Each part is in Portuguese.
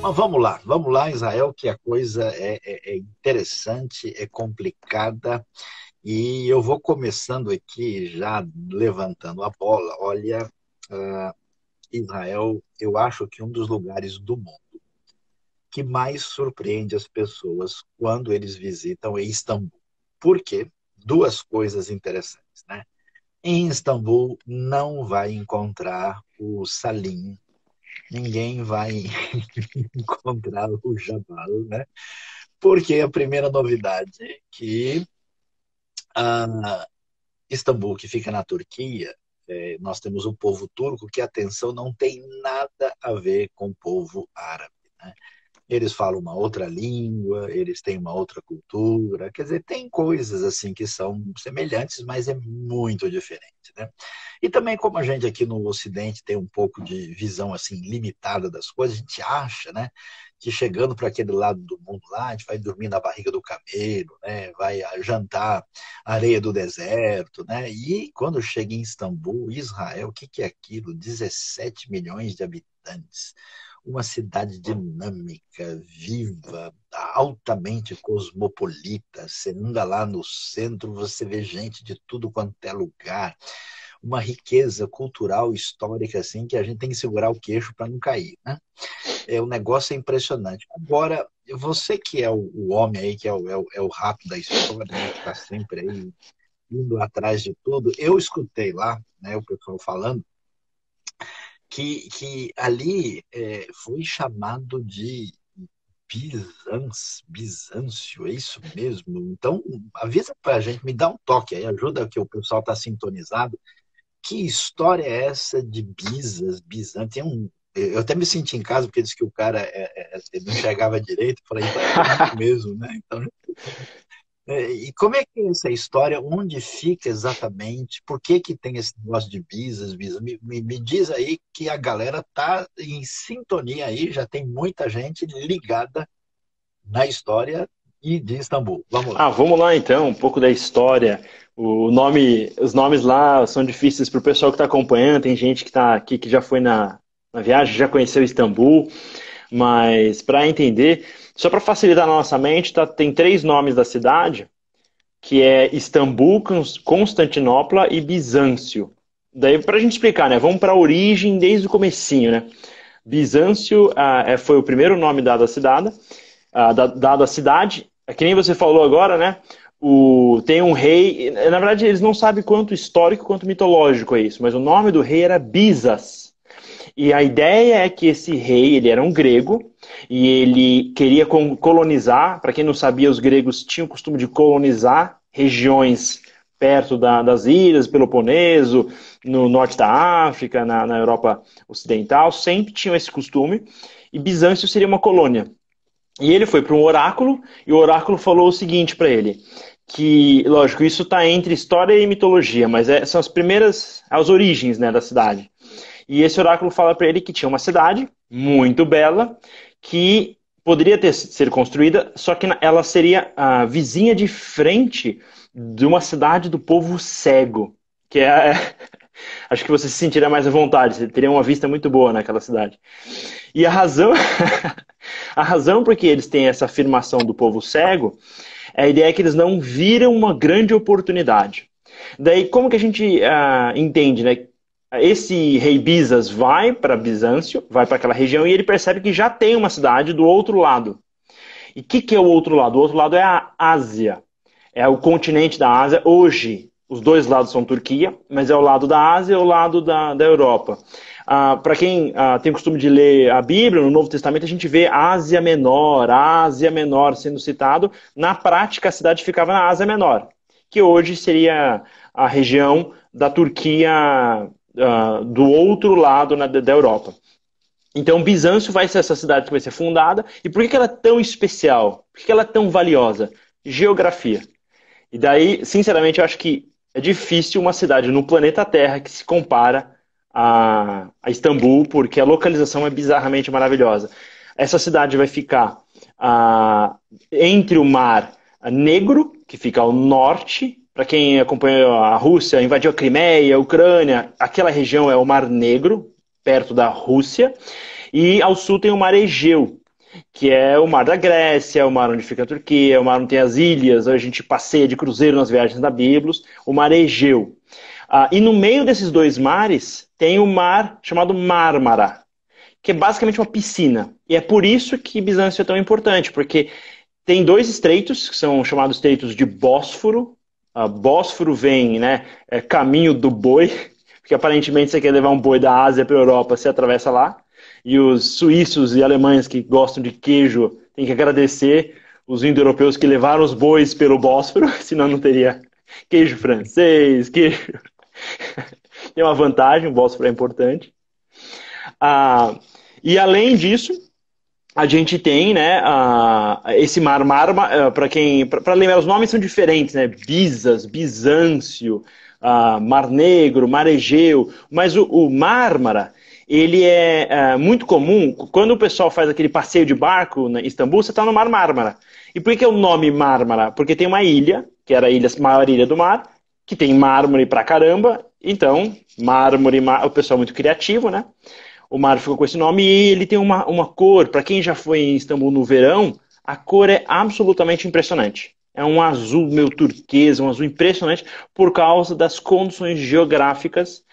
Mas vamos lá, Israel, que a coisa é interessante, é complicada, e eu vou começando aqui já levantando a bola. Olha, Israel, eu acho que um dos lugares do mundo que mais surpreende as pessoas quando eles visitam é Istambul. Por quê? Duas coisas interessantes, né? Em Istambul não vai encontrar o Salim, ninguém vai encontrar o Jabal, né? Porque a primeira novidade é que Istambul, que fica na Turquia, nós temos o povo turco que, atenção, não tem nada a ver com o povo árabe, né? Eles falam uma outra língua, eles têm uma outra cultura, quer dizer, tem coisas assim que são semelhantes, mas é muito diferente, né? E também como a gente aqui no Ocidente tem um pouco de visão assim limitada das coisas, a gente acha, né, que chegando para aquele lado do mundo lá, a gente vai dormir na barriga do camelo, né, vai jantar areia do deserto, né? E quando chega em Istambul, Israel, o que que é aquilo? 17 milhões de habitantes, uma cidade dinâmica, viva, altamente cosmopolita. Você anda lá no centro, você vê gente de tudo quanto é lugar, uma riqueza cultural, histórica, assim, que a gente tem que segurar o queixo para não cair, né? O negócio é impressionante. Agora, você que é o homem aí, que é o rato da história, né, que está sempre aí indo atrás de tudo, eu escutei lá, né, o pessoal falando, que ali foi chamado de Bizâncio, é isso mesmo? Então, avisa para a gente, me dá um toque aí, ajuda que o pessoal está sintonizado. Que história é essa de Bizâncio? Eu até me senti em casa, porque disse que o cara ele não enxergava direito. Falei, então é comigo mesmo, né? Então, e como é que é essa história? Onde fica exatamente? Por que que tem esse negócio de Bizas? Me diz aí que a galera tá em sintonia aí, já tem muita gente ligada na história e de Istambul. Vamos lá. Vamos lá então, um pouco da história. Os nomes lá são difíceis para o pessoal que está acompanhando. Tem gente que está aqui que já foi na viagem, já conheceu Istambul, mas para entender, só para facilitar na nossa mente, tem três nomes da cidade, que é Istambul, Constantinopla e Bizâncio. Daí para a gente explicar, né? Vamos para a origem desde o comecinho, né? Bizâncio foi o primeiro nome dado à cidade, dado à cidade. Que nem você falou agora, né? Tem um rei. Na verdade, eles não sabem quanto histórico quanto mitológico é isso, mas o nome do rei era Bizas. E a ideia é que esse rei, ele era um grego e ele queria colonizar. Para quem não sabia, os gregos tinham o costume de colonizar regiões perto das ilhas, Peloponeso, no norte da África, na Europa Ocidental, sempre tinham esse costume. E Bizâncio seria uma colônia. E ele foi para um oráculo, e o oráculo falou o seguinte para ele, que, lógico, isso está entre história e mitologia, mas são as origens, né, da cidade. E esse oráculo fala para ele que tinha uma cidade muito bela, que poderia ser construída, só que ela seria a vizinha de frente de uma cidade do povo cego, que acho que você se sentiria mais à vontade, você teria uma vista muito boa naquela cidade. E a razão, a razão por que eles têm essa afirmação do povo cego é a ideia que eles não viram uma grande oportunidade. Daí, como que a gente entende, né? Esse rei Bizas vai para Bizâncio, vai para aquela região e ele percebe que já tem uma cidade do outro lado. E o que é o outro lado? O outro lado é a Ásia. É o continente da Ásia. Hoje, os dois lados são Turquia, mas é o lado da Ásia e o lado da Europa. Para quem tem o costume de ler a Bíblia, no Novo Testamento, a gente vê Ásia Menor sendo citado. Na prática, a cidade ficava na Ásia Menor, que hoje seria a região da Turquia do outro lado da Europa. Então, Bizâncio vai ser essa cidade que vai ser fundada. E por que ela é tão especial? Por que ela é tão valiosa? Geografia. E daí, sinceramente, eu acho que é difícil uma cidade no planeta Terra que se compara a Istambul, porque a localização é bizarramente maravilhosa. Essa cidade vai ficar entre o Mar Negro, que fica ao norte. Para quem acompanhou a Rússia, invadiu a Crimeia, a Ucrânia, aquela região é o Mar Negro, perto da Rússia. E ao sul tem o Mar Egeu, que é o Mar da Grécia, o mar onde fica a Turquia, o mar onde tem as ilhas, a gente passeia de cruzeiro nas viagens da Biblos, o Mar Egeu. E no meio desses dois mares tem o mar chamado Mármara, que é basicamente uma piscina. E é por isso que Bizâncio é tão importante, porque tem dois estreitos, que são chamados estreitos de Bósforo. Bósforo vem, né, caminho do boi, porque aparentemente você quer levar um boi da Ásia para a Europa, você atravessa lá. E os suíços e alemães que gostam de queijo têm que agradecer os indo-europeus que levaram os bois pelo Bósforo, senão não teria queijo francês, queijo. Tem uma vantagem, o Bósforo é importante. E além disso, a gente tem, né, esse Mar Mármara, para lembrar, os nomes são diferentes, né? Bizas, Bizâncio, Mar Negro, Mar Egeu, mas o Mármara, ele é muito comum, quando o pessoal faz aquele passeio de barco em Istambul, você está no Mar Mármara. E por que é o nome Mármara? Porque tem uma ilha, que era a maior ilha do mar, que tem mármore pra caramba, então, mármore, o pessoal é muito criativo, né? O mar ficou com esse nome e ele tem uma cor, para quem já foi em Istambul no verão, a cor é absolutamente impressionante. É um azul meio turquesa, um azul impressionante por causa das condições geográficas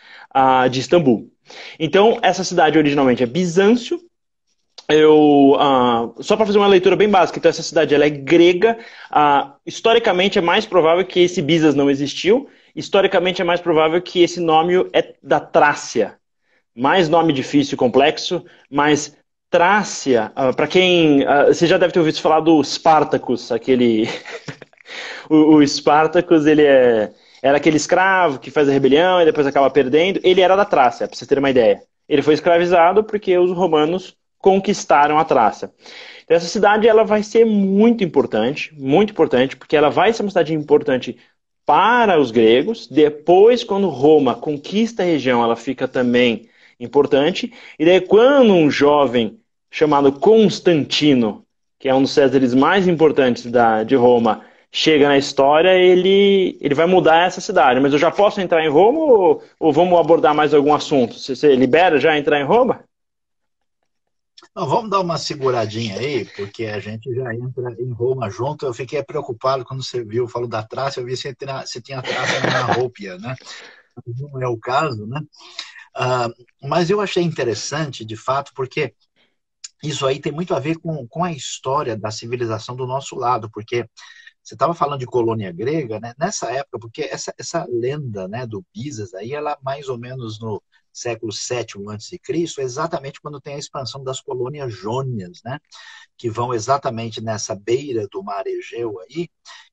de Istambul. Então, essa cidade originalmente é Bizâncio. Só para fazer uma leitura bem básica, então essa cidade ela é grega. Historicamente é mais provável que esse Bizas não existiu. Historicamente é mais provável que esse nome é da Trácia, mais nome difícil e complexo, mas Trácia, para quem. Você já deve ter ouvido falar do Spartacus, aquele. o Spartacus, era aquele escravo que faz a rebelião e depois acaba perdendo. Ele era da Trácia, para você ter uma ideia. Ele foi escravizado porque os romanos conquistaram a Trácia. Então, essa cidade ela vai ser muito importante, porque ela vai ser uma cidade importante para os gregos. Depois, quando Roma conquista a região, ela fica também importante. E daí, quando um jovem chamado Constantino, que é um dos césares mais importantes de Roma, chega na história, ele vai mudar essa cidade. Mas eu já posso entrar em Roma ou vamos abordar mais algum assunto? Você libera já entrar em Roma? Não, vamos dar uma seguradinha aí, porque a gente já entra em Roma junto. Eu fiquei preocupado quando você viu, falou da Trácia, eu vi se tinha Trácia na Rópia, né? Não é o caso, né? Ah, mas eu achei interessante, de fato, porque isso aí tem muito a ver com a história da civilização do nosso lado, porque você estava falando de colônia grega, né? Nessa época, porque essa lenda, né, do Pisas aí, ela mais ou menos no século VII a.C., exatamente quando tem a expansão das colônias jônias, né? Que vão exatamente nessa beira do mar Egeu aí,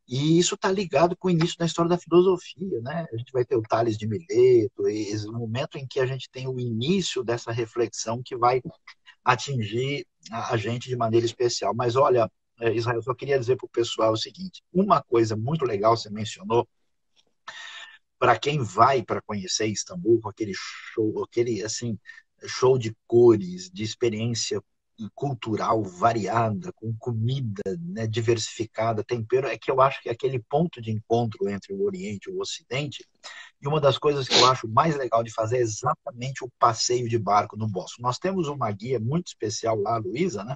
e isso está ligado com o início da história da filosofia, né? A gente vai ter o Tales de Mileto, esse momento em que a gente tem o início dessa reflexão que vai atingir a gente de maneira especial. Mas olha, Israel, eu só queria dizer para o pessoal o seguinte: uma coisa muito legal você mencionou, para quem vai para conhecer Istambul, com aquele show, aquele assim, show de cores, de experiência cultural variada, com comida, né, diversificada, tempero, é que eu acho que é aquele ponto de encontro entre o Oriente e o Ocidente. E uma das coisas que eu acho mais legal de fazer é exatamente o passeio de barco no Bósforo. Nós temos uma guia muito especial lá, Luísa, né?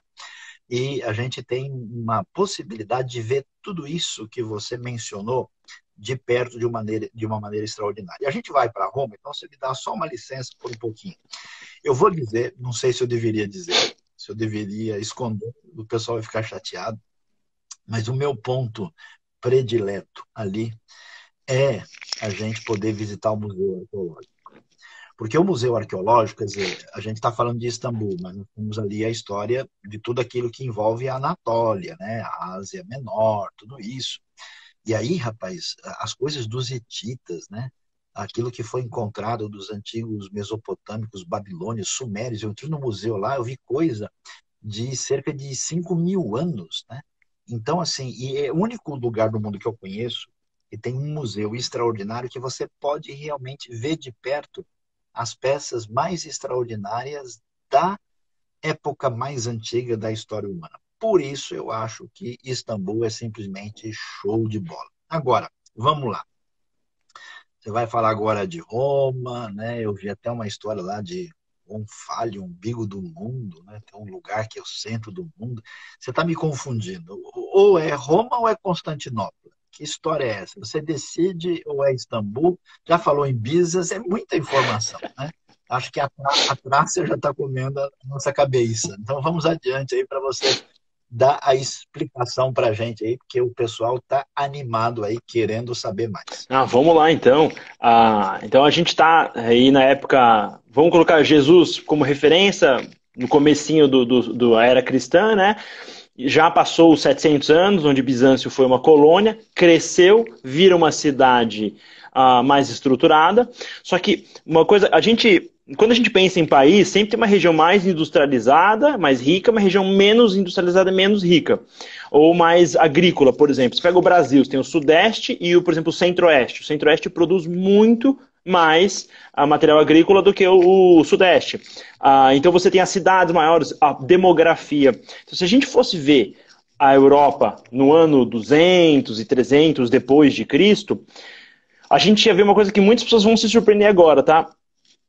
E a gente tem uma possibilidade de ver tudo isso que você mencionou de perto de uma maneira extraordinária. A gente vai para Roma, então você me dá só uma licença por um pouquinho. Eu vou dizer, não sei se eu deveria dizer, se eu deveria esconder, o pessoal vai ficar chateado, mas o meu ponto predileto ali é a gente poder visitar o Museu Arqueológico. Porque o Museu Arqueológico, quer dizer, a gente está falando de Istambul, mas nós temos ali a história de tudo aquilo que envolve a Anatólia, né? A Ásia Menor, tudo isso. E aí, rapaz, as coisas dos hititas, né? Aquilo que foi encontrado dos antigos mesopotâmicos, babilônios, sumérios. Eu entrei no museu lá, eu vi coisa de cerca de 5.000 anos, né? Então, assim, e é o único lugar do mundo que eu conheço que tem um museu extraordinário que você pode realmente ver de perto as peças mais extraordinárias da época mais antiga da história humana. Por isso, eu acho que Istambul é simplesmente show de bola. Agora, vamos lá. Você vai falar agora de Roma, né? Eu vi até uma história lá de Onfale, umbigo do mundo, né? Tem um lugar que é o centro do mundo. Você está me confundindo. Ou é Roma ou é Constantinopla? Que história é essa? Você decide ou é Istambul? Já falou em Bizas, é muita informação, né? Acho que a Trácia já está comendo a nossa cabeça. Então vamos adiante aí para você dar a explicação para a gente aí, porque o pessoal está animado aí, querendo saber mais. Vamos lá então. Então a gente está aí na época, vamos colocar Jesus como referência no comecinho da era cristã, né? Já passou os 700 anos, onde Bizâncio foi uma colônia, cresceu, vira uma cidade mais estruturada. Só que uma coisa, quando a gente pensa em país, sempre tem uma região mais industrializada, mais rica, uma região menos industrializada, menos rica. Ou mais agrícola, por exemplo. Você pega o Brasil, você tem o Sudeste e, por exemplo, o Centro-Oeste. O Centro-Oeste produz muito mais material agrícola do que o Sudeste. Então você tem as cidades maiores, a demografia. Então, se a gente fosse ver a Europa no ano 200 e 300 depois de Cristo, a gente ia ver uma coisa que muitas pessoas vão se surpreender agora, tá?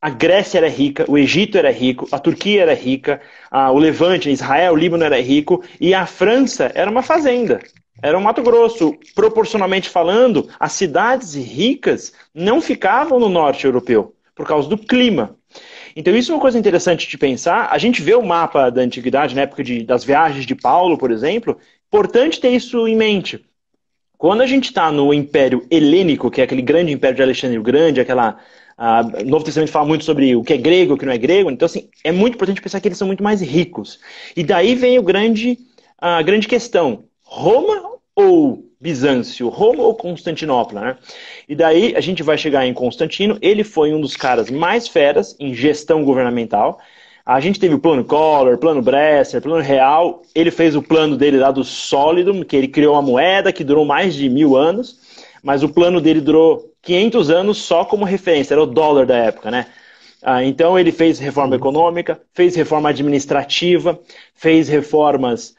A Grécia era rica, o Egito era rico, a Turquia era rica, o Levante, Israel, o Líbano era rico, e a França era uma fazenda. Era um Mato Grosso. Proporcionalmente falando, as cidades ricas não ficavam no norte europeu, por causa do clima. Então isso é uma coisa interessante de pensar. A gente vê o mapa da antiguidade, na época das viagens de Paulo, por exemplo. Importante ter isso em mente. Quando a gente está no Império Helênico, que é aquele grande império de Alexandre o Grande, o Novo Testamento fala muito sobre o que é grego e o que não é grego. Então, assim, é muito importante pensar que eles são muito mais ricos. E daí vem a grande questão. Roma ou Bizâncio? Roma ou Constantinopla? Né? E daí a gente vai chegar em Constantino. Ele foi um dos caras mais feras em gestão governamental. A gente teve o plano Collor, plano Bresser, plano Real. Ele fez o plano dele lá do sólido, que ele criou uma moeda que durou mais de 1000 anos. Mas o plano dele durou 500 anos só como referência. Era o dólar da época, né? Então ele fez reforma econômica, fez reforma administrativa, fez reformas...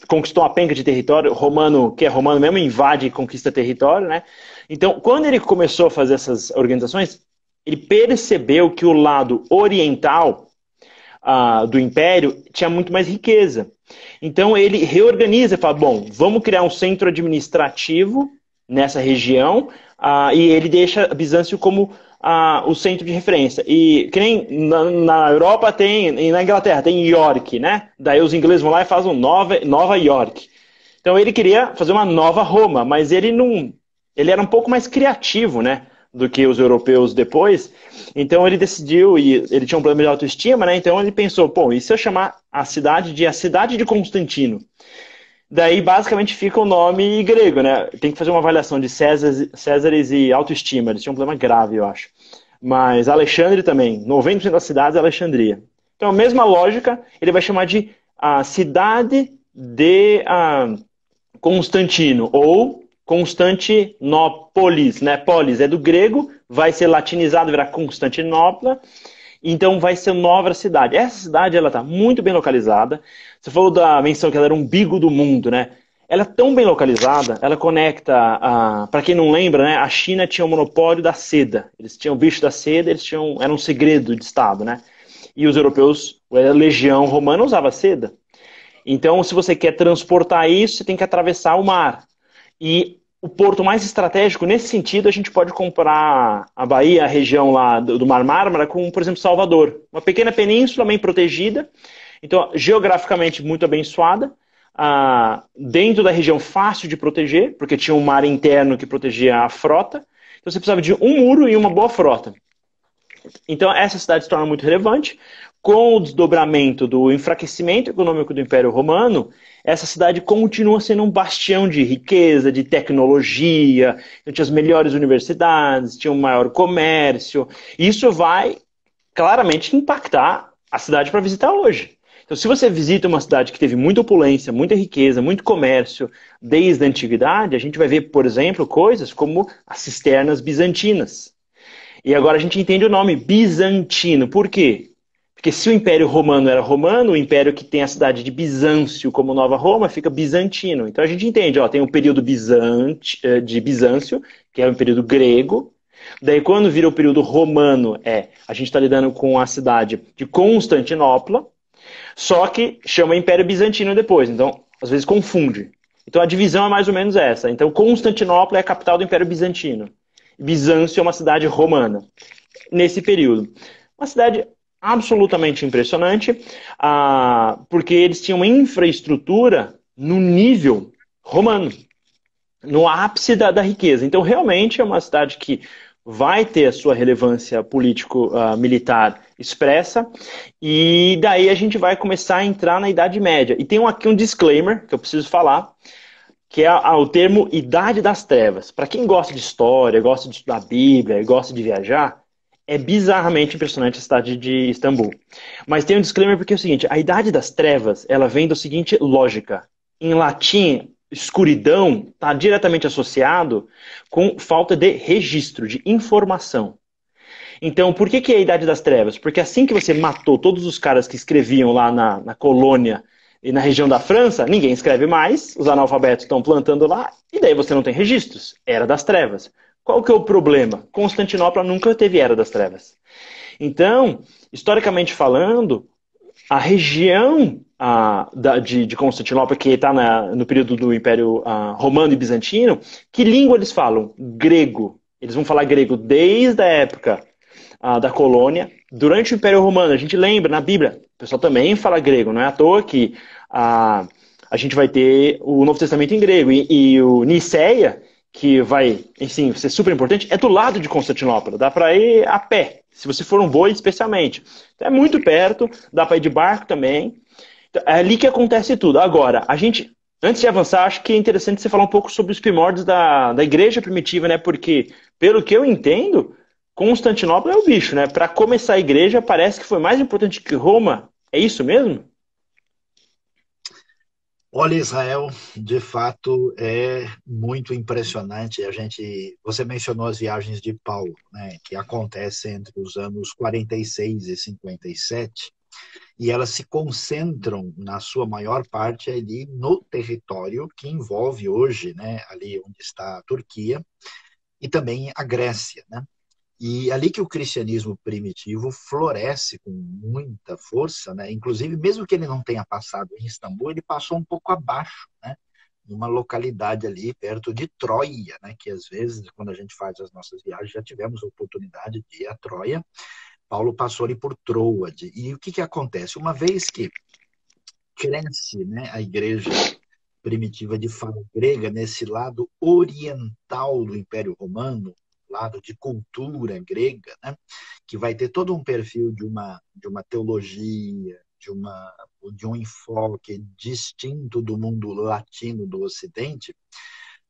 conquistou a penca de território. Romano, que é romano mesmo, invade e conquista território, né? Então, quando ele começou a fazer essas organizações, ele percebeu que o lado oriental do império tinha muito mais riqueza. Então ele reorganiza e fala, bom, vamos criar um centro administrativo nessa região, e ele deixa Bizâncio como o centro de referência. E que nem na Europa tem, e na Inglaterra tem York, né? Daí os ingleses vão lá e fazem Nova York. Então ele queria fazer uma nova Roma, mas ele era um pouco mais criativo, né? Do que os europeus depois. Então ele decidiu, e ele tinha um problema de autoestima, né? Então ele pensou, pô, e se eu chamar a cidade de Constantino? Daí basicamente fica o nome grego, né? Tem que fazer uma avaliação de Césares e autoestima. Eles tinham um problema grave, eu acho. Mas Alexandre também, 90% das cidades é Alexandria. Então a mesma lógica, ele vai chamar de a cidade de Constantino, ou Constantinópolis, né? Polis é do grego, vai ser latinizado, virar Constantinopla, então vai ser uma nova cidade. Essa cidade, ela está muito bem localizada. Você falou da menção que ela era um umbigo do mundo, né? Ela é tão bem localizada, ela conecta, para quem não lembra, né? A China tinha o monopólio da seda. Eles tinham o bicho da seda, era um segredo de Estado, né? E os europeus, a legião romana usava seda. Então, se você quer transportar isso, você tem que atravessar o mar. E o porto mais estratégico, nesse sentido, a gente pode comparar a Bahia, a região lá do Mar Mármara, com, por exemplo, Salvador. Uma pequena península bem protegida, então, geograficamente muito abençoada, dentro da região fácil de proteger, porque tinha um mar interno que protegia a frota. Então, você precisava de um muro e uma boa frota. Então, essa cidade se torna muito relevante. Com o desdobramento do enfraquecimento econômico do Império Romano, essa cidade continua sendo um bastião de riqueza, de tecnologia, tinha as melhores universidades, tinha um maior comércio. Isso vai claramente impactar a cidade para visitar hoje. Então, se você visita uma cidade que teve muita opulência, muita riqueza, muito comércio desde a antiguidade, a gente vai ver, por exemplo, coisas como as cisternas bizantinas. E agora a gente entende o nome bizantino. Por quê? Porque se o Império Romano era romano, o império que tem a cidade de Bizâncio como Nova Roma fica bizantino. Então a gente entende, tem um período de Bizâncio, que é um período grego, Daí, quando vira o período romano, a gente está lidando com a cidade de Constantinopla, só que chama Império Bizantino depois, então às vezes confunde. Então a divisão é mais ou menos essa. Então Constantinopla é a capital do Império Bizantino. Bizâncio é uma cidade romana. Nesse período. Uma cidade absolutamente impressionante, porque eles tinham uma infraestrutura no nível romano, no ápice da riqueza. Então, realmente é uma cidade que vai ter a sua relevância político-militar expressa, e daí a gente vai começar a entrar na Idade Média. E tem aqui um disclaimer que eu preciso falar, que é o termo Idade das Trevas. Para quem gosta de história, gosta de estudar a Bíblia, gosta de viajar, é bizarramente impressionante a cidade de Istambul. Mas tem um disclaimer porque é o seguinte, a Idade das Trevas, ela vem da seguinte lógica. Em latim, escuridão está diretamente associado com falta de registro, de informação. Então, por que é a Idade das Trevas? Porque assim que você matou todos os caras que escreviam lá na colônia e na região da França, ninguém escreve mais, os analfabetos estão plantando lá, e daí você não tem registros. Era das Trevas. Qual que é o problema? Constantinopla nunca teve Era das Trevas. Então, historicamente falando, a região de Constantinopla, que está no período do Império Romano e Bizantino, que língua eles falam? Grego. Eles vão falar grego desde a época da colônia. Durante o Império Romano, a gente lembra, na Bíblia, o pessoal também fala grego. Não é à toa que a gente vai ter o Novo Testamento em grego. E o Niceia, que vai, enfim, ser super importante, é do lado de Constantinopla. Dá para ir a pé, se você for um boi especialmente. Então, é muito perto, dá para ir de barco também. Então, é ali que acontece tudo. Agora, antes de avançar, acho que é interessante você falar um pouco sobre os primórdios da igreja primitiva, né? Porque, pelo que eu entendo, Constantinopla é o bicho, né? Para começar a igreja, parece que foi mais importante que Roma. É isso mesmo? Olha, Israel, de fato é muito impressionante. Você mencionou as viagens de Paulo, né, que acontecem entre os anos 46 e 57, e elas se concentram, na sua maior parte, ali no território que envolve hoje, né, ali onde está a Turquia, e também a Grécia, né? E ali que o cristianismo primitivo floresce com muita força, né? Inclusive, mesmo que ele não tenha passado em Istambul, ele passou um pouco abaixo, né? Numa localidade ali perto de Troia, né? Que às vezes, quando a gente faz as nossas viagens, já tivemos a oportunidade de ir a Troia. Paulo passou ali por Troade. E o que acontece? Uma vez que cresce, né, a igreja primitiva de fala grega nesse lado oriental do Império Romano, lado de cultura grega, né? Que vai ter todo um perfil de uma teologia, de um enfoque distinto do mundo latino do Ocidente.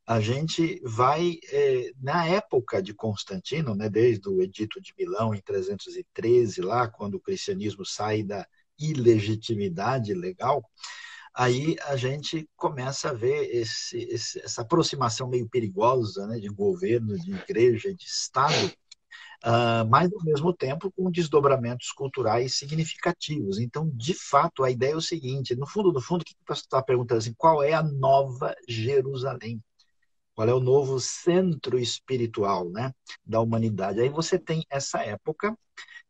A gente vai, na época de Constantino, né, desde o Edito de Milão, em 313, lá, quando o cristianismo sai da ilegitimidade legal, aí a gente começa a ver essa aproximação meio perigosa, né, de governo, de igreja, de Estado, mas ao mesmo tempo com desdobramentos culturais significativos. Então, de fato, a ideia é o seguinte: no fundo, o que você está perguntando assim, qual é a nova Jerusalém? Qual é o novo centro espiritual, né, da humanidade? Aí você tem essa época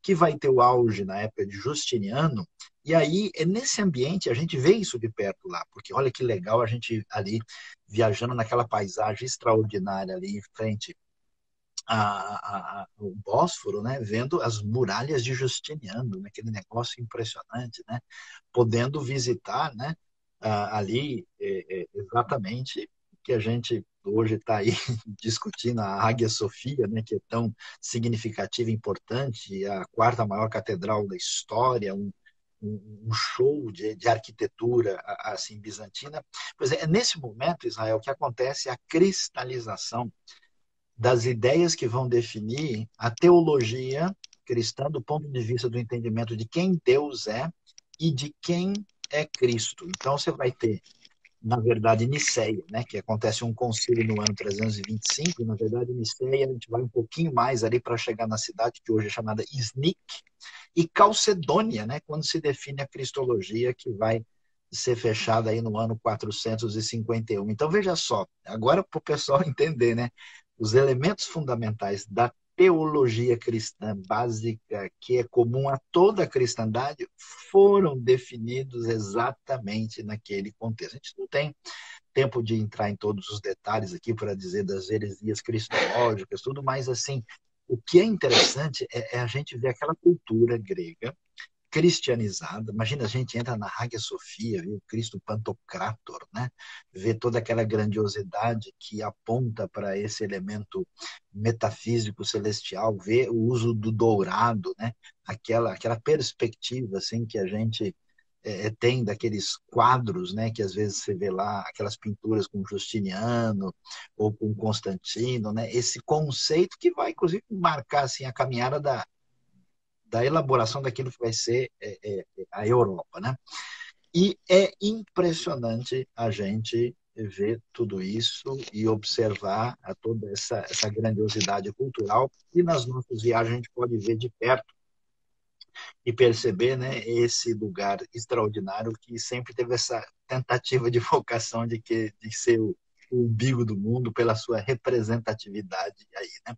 que vai ter o auge na época de Justiniano, e aí é nesse ambiente a gente vê isso de perto lá, porque olha que legal a gente ali viajando naquela paisagem extraordinária ali em frente ao Bósforo, né, vendo as muralhas de Justiniano, né, aquele negócio impressionante, né, podendo visitar, né, ali exatamente que a gente hoje está aí discutindo a Águia Sofia, né, que é tão significativa e importante, a quarta maior catedral da história, um show de arquitetura assim bizantina. Pois é nesse momento, Israel, que acontece a cristalização das ideias que vão definir a teologia cristã do ponto de vista do entendimento de quem Deus é e de quem é Cristo. Então você vai ter, na verdade, Niceia, né, que acontece um concílio no ano 325, e na verdade Niceia a gente vai um pouquinho mais ali para chegar na cidade que hoje é chamada Iznik, e Calcedônia, né, quando se define a cristologia, que vai ser fechada aí no ano 451. Então veja só, agora para o pessoal entender, né, os elementos fundamentais da teologia cristã básica, que é comum a toda a cristandade, foram definidos exatamente naquele contexto. A gente não tem tempo de entrar em todos os detalhes aqui para dizer das heresias cristológicas, tudo, mas assim, o que é interessante é a gente ver aquela cultura grega cristianizada. Imagina, a gente entra na Hagia Sophia, vê o Cristo Pantocrator, né? Vê toda aquela grandiosidade que aponta para esse elemento metafísico celestial, vê o uso do dourado, né? Aquela perspectiva assim que a gente tem daqueles quadros, né, que às vezes você vê lá, aquelas pinturas com Justiniano ou com Constantino, né, esse conceito que vai, inclusive, marcar assim, a caminhada da elaboração daquilo que vai ser a Europa, né? E é impressionante a gente ver tudo isso e observar toda essa grandiosidade cultural, e nas nossas viagens a gente pode ver de perto e perceber, né, esse lugar extraordinário que sempre teve essa tentativa de vocação de ser o umbigo do mundo pela sua representatividade aí, né?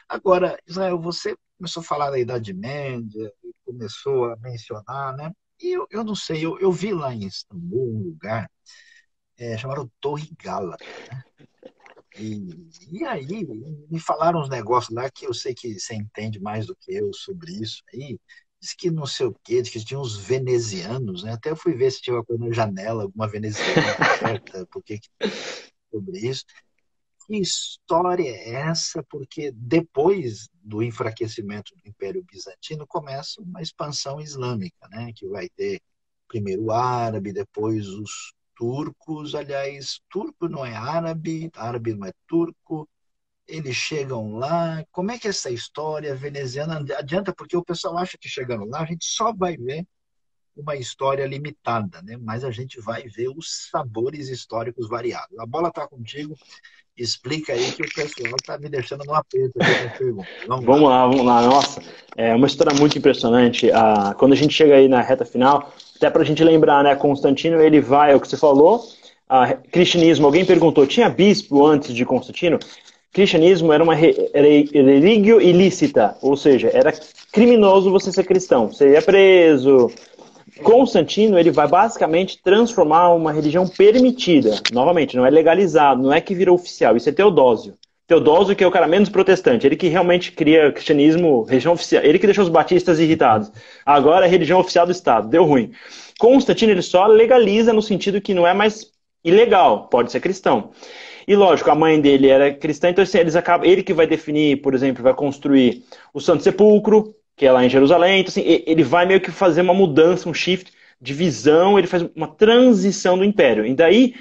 Agora, Israel, você começou a falar da Idade Média, começou a mencionar, né? E eu não sei, eu vi lá em Istambul um lugar chamado Torre Gálata, né? E aí me falaram uns negócios lá que eu sei que você entende mais do que eu sobre isso aí. Diz que não sei o quê, diz que tinha uns venezianos, né? Até eu fui ver se tinha uma coisa na janela, alguma veneziana aberta, porque sobre isso. Que história é essa? Porque depois do enfraquecimento do Império Bizantino começa uma expansão islâmica, né? Que vai ter primeiro o árabe, depois os turcos. Aliás, turco não é árabe, árabe não é turco. Eles chegam lá. Como é que é essa história veneziana adianta? Porque o pessoal acha que chegando lá a gente só vai ver uma história limitada, né? Mas a gente vai ver os sabores históricos variados. A bola está contigo. Explica aí que o pessoal está me deixando no aperto aqui com as perguntas. Vamos lá. Vamos lá, vamos lá. Nossa, é uma história muito impressionante. Quando a gente chega aí na reta final, até para a gente lembrar, né? Constantino, ele vai, é o que você falou, cristianismo. Alguém perguntou, tinha bispo antes de Constantino? Cristianismo era uma religião ilícita, ou seja, era criminoso você ser cristão. Você ia preso. Constantino, ele vai basicamente transformar uma religião permitida. Novamente, não é legalizado, não é que virou oficial. Isso é Teodósio. Teodósio, que é o cara menos protestante, ele que realmente cria cristianismo, religião oficial, ele que deixou os batistas irritados. Agora é religião oficial do Estado, deu ruim. Constantino, ele só legaliza no sentido que não é mais ilegal, pode ser cristão. E lógico, a mãe dele era cristã, então assim, ele que vai definir, por exemplo, vai construir o Santo Sepulcro, que é lá em Jerusalém. Então, assim, ele vai meio que fazer uma mudança, um shift de visão, ele faz uma transição do império. E daí,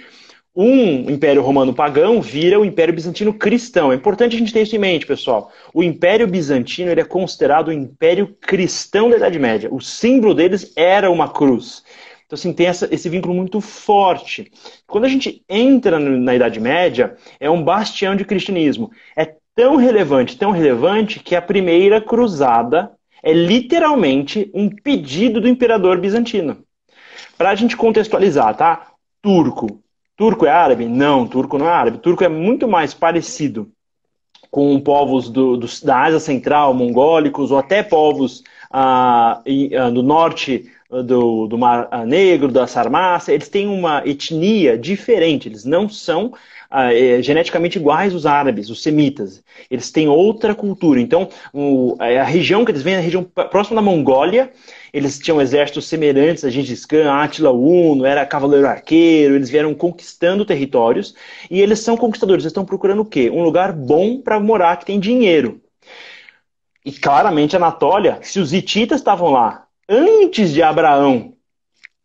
um império romano pagão vira o império bizantino cristão. É importante a gente ter isso em mente, pessoal. O império bizantino ele é considerado o império cristão da Idade Média. O símbolo deles era uma cruz. Então, assim, tem esse vínculo muito forte. Quando a gente entra na Idade Média, é um bastião de cristianismo. É tão relevante, que a primeira cruzada é literalmente um pedido do imperador bizantino. Para a gente contextualizar, tá? Turco. Turco é árabe? Não, turco não é árabe. Turco é muito mais parecido com povos da Ásia Central, mongólicos, ou até povos do norte do Mar Negro, da Sarmácia. Eles têm uma etnia diferente, eles não são geneticamente iguais aos árabes, os semitas. Eles têm outra cultura. Então, a região que eles vêm é a região próxima da Mongólia. Eles tinham exércitos semelhantes a Gengis Khan, Átila Uno, era cavaleiro arqueiro. Eles vieram conquistando territórios. E eles são conquistadores. Eles estão procurando o quê? Um lugar bom para morar, que tem dinheiro. E claramente, Anatólia, se os hititas estavam lá antes de Abraão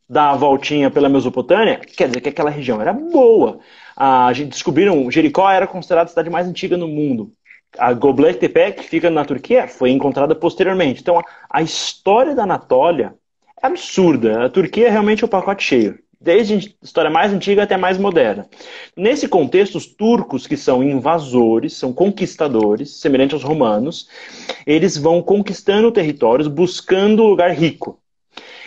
dar a voltinha pela Mesopotâmia, quer dizer que aquela região era boa. A gente descobriram, Jericó era considerada a cidade mais antiga no mundo. A Göbekli Tepe, que fica na Turquia, foi encontrada posteriormente. Então, a história da Anatólia é absurda. A Turquia é realmente o pacote cheio. Desde a história mais antiga até a mais moderna. Nesse contexto, os turcos, que são invasores, são conquistadores, semelhante aos romanos, eles vão conquistando territórios, buscando um lugar rico.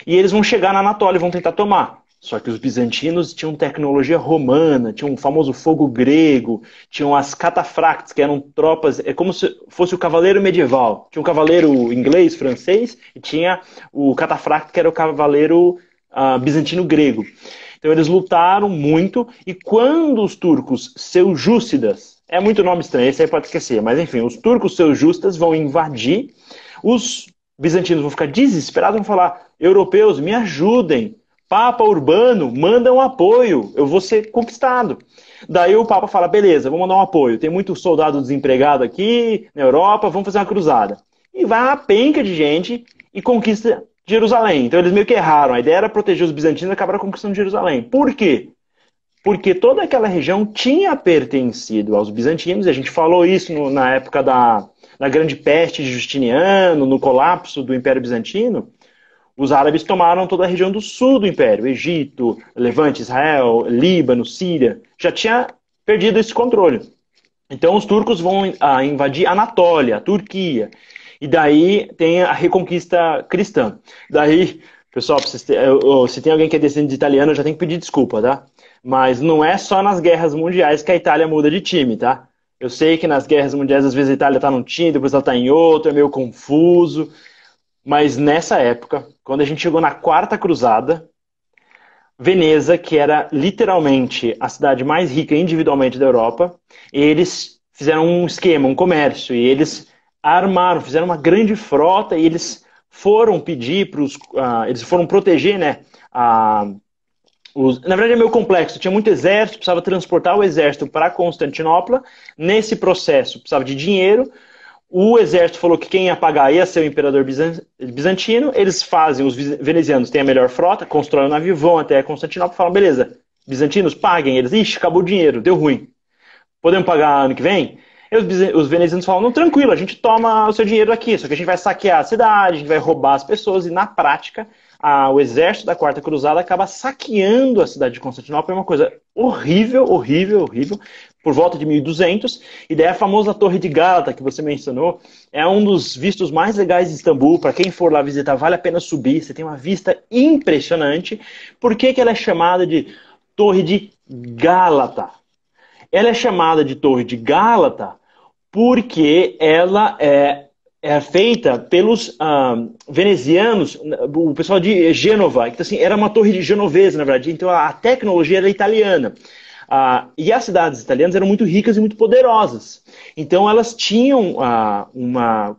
E eles vão chegar na Anatólia e vão tentar tomar. Só que os bizantinos tinham tecnologia romana, tinham o famoso fogo grego, tinham as catafracts, que eram tropas, é como se fosse o cavaleiro medieval. Tinha um cavaleiro inglês, francês, e tinha o catafract, que era o cavaleiro bizantino grego. Então eles lutaram muito, e quando os turcos seljúcidas, é muito nome estranho, esse aí pode esquecer, mas enfim, os turcos seljúcidas vão invadir, os bizantinos vão ficar desesperados, vão falar, europeus, me ajudem, Papa Urbano, manda um apoio, eu vou ser conquistado. Daí o Papa fala, beleza, vou mandar um apoio, tem muito soldado desempregado aqui na Europa, vamos fazer uma cruzada. E vai uma penca de gente e conquista Jerusalém. Então eles meio que erraram, a ideia era proteger os bizantinos e acabaram conquistando Jerusalém. Por quê? Porque toda aquela região tinha pertencido aos bizantinos, e a gente falou isso na época da Grande Peste de Justiniano, no colapso do Império Bizantino. Os árabes tomaram toda a região do sul do Império, Egito, Levante, Israel, Líbano, Síria. Já tinha perdido esse controle. Então os turcos vão invadir a Anatólia, a Turquia. E daí tem a reconquista cristã. Daí, pessoal, se tem alguém que é descendente de italiano, eu já tenho que pedir desculpa, tá? Mas não é só nas guerras mundiais que a Itália muda de time, tá? Eu sei que nas guerras mundiais, às vezes a Itália tá num time, depois ela tá em outro, é meio confuso. Mas nessa época, quando a gente chegou na Quarta Cruzada, Veneza, que era literalmente a cidade mais rica individualmente da Europa, eles fizeram um esquema, um comércio, e eles armaram, fizeram uma grande frota, e eles foram pedir para os... eles foram proteger, né? Na verdade é meio complexo, tinha muito exército, precisava transportar o exército para Constantinopla, nesse processo precisava de dinheiro. O exército falou que quem ia pagar ia ser o imperador bizantino. Eles fazem, os venezianos têm a melhor frota, constroem o navio, vão até Constantinopla e falam, beleza, bizantinos, paguem. Eles, ixi, acabou o dinheiro, deu ruim. Podemos pagar ano que vem? E os venezianos falam, não, tranquilo, a gente toma o seu dinheiro aqui, só que a gente vai saquear a cidade, a gente vai roubar as pessoas, e na prática, o exército da Quarta Cruzada acaba saqueando a cidade de Constantinopla. É uma coisa horrível, horrível, horrível, por volta de 1200, e daí a famosa Torre de Gálata, que você mencionou, é um dos vistos mais legais de Istambul. Para quem for lá visitar, vale a pena subir, você tem uma vista impressionante. Por que ela é chamada de Torre de Gálata? Ela é chamada de Torre de Gálata porque ela é feita pelos venezianos, o pessoal de Gênova, que assim, era uma torre genovesa, na verdade, então a tecnologia era italiana. E as cidades italianas eram muito ricas e muito poderosas. Então elas tinham uma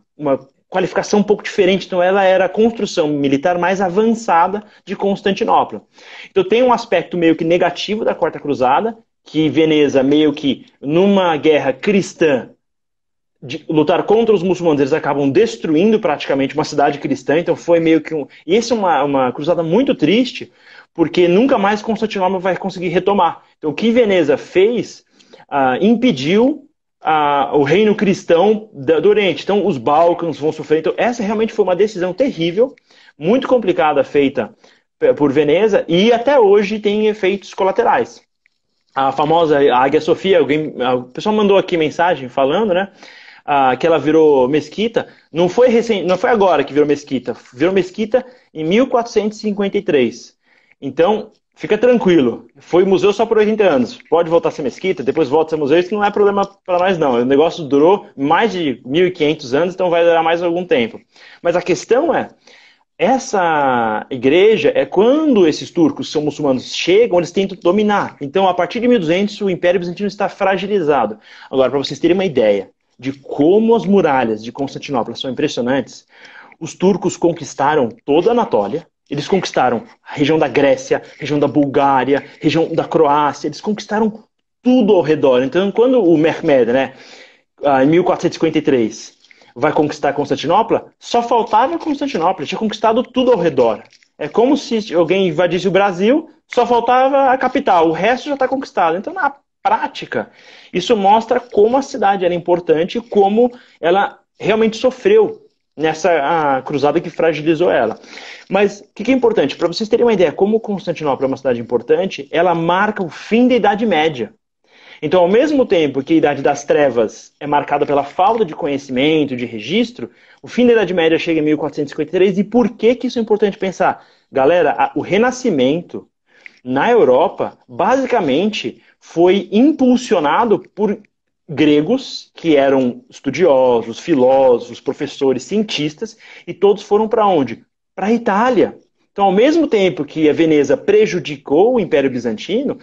qualificação um pouco diferente. Então ela era a construção militar mais avançada de Constantinopla. Então tem um aspecto meio que negativo da Quarta Cruzada, que Veneza meio que numa guerra cristã de lutar contra os muçulmanos, eles acabam destruindo praticamente uma cidade cristã. Então foi meio que E essa é uma cruzada muito triste, porque nunca mais Constantinopla vai conseguir retomar. Então o que Veneza fez impediu o reino cristão do Oriente. Então os Balcãs vão sofrer. Então essa realmente foi uma decisão terrível, muito complicada, feita por Veneza, e até hoje tem efeitos colaterais. A famosa Águia Sofia, o pessoal mandou aqui mensagem falando, né? Que ela virou mesquita. Não foi agora que virou mesquita em 1453. Então, fica tranquilo. Foi museu só por 80 anos. Pode voltar a ser mesquita, depois volta a ser museu. Isso não é problema para nós, não. O negócio durou mais de 1500 anos, então vai durar mais algum tempo. Mas a questão é, essa igreja é quando esses turcos, que são muçulmanos, chegam, eles tentam dominar. Então, a partir de 1200, o Império Bizantino está fragilizado. Agora, para vocês terem uma ideia de como as muralhas de Constantinopla são impressionantes, os turcos conquistaram toda a Anatólia, eles conquistaram a região da Grécia, região da Bulgária, região da Croácia, eles conquistaram tudo ao redor. Então, quando o Mehmed, né, em 1453, vai conquistar Constantinopla, só faltava Constantinopla, tinha conquistado tudo ao redor. É como se alguém invadisse o Brasil, só faltava a capital, o resto já está conquistado. Então, na prática, isso mostra como a cidade era importante e como ela realmente sofreu nessa cruzada que fragilizou ela. Mas o que é importante? Para vocês terem uma ideia, como Constantinopla é uma cidade importante, ela marca o fim da Idade Média. Então, ao mesmo tempo que a Idade das Trevas é marcada pela falta de conhecimento, de registro, o fim da Idade Média chega em 1453. E por que isso é importante pensar? Galera, o Renascimento na Europa, basicamente, foi impulsionado por gregos, que eram estudiosos, filósofos, professores, cientistas, e todos foram para onde? Para a Itália. Então, ao mesmo tempo que a Veneza prejudicou o Império Bizantino,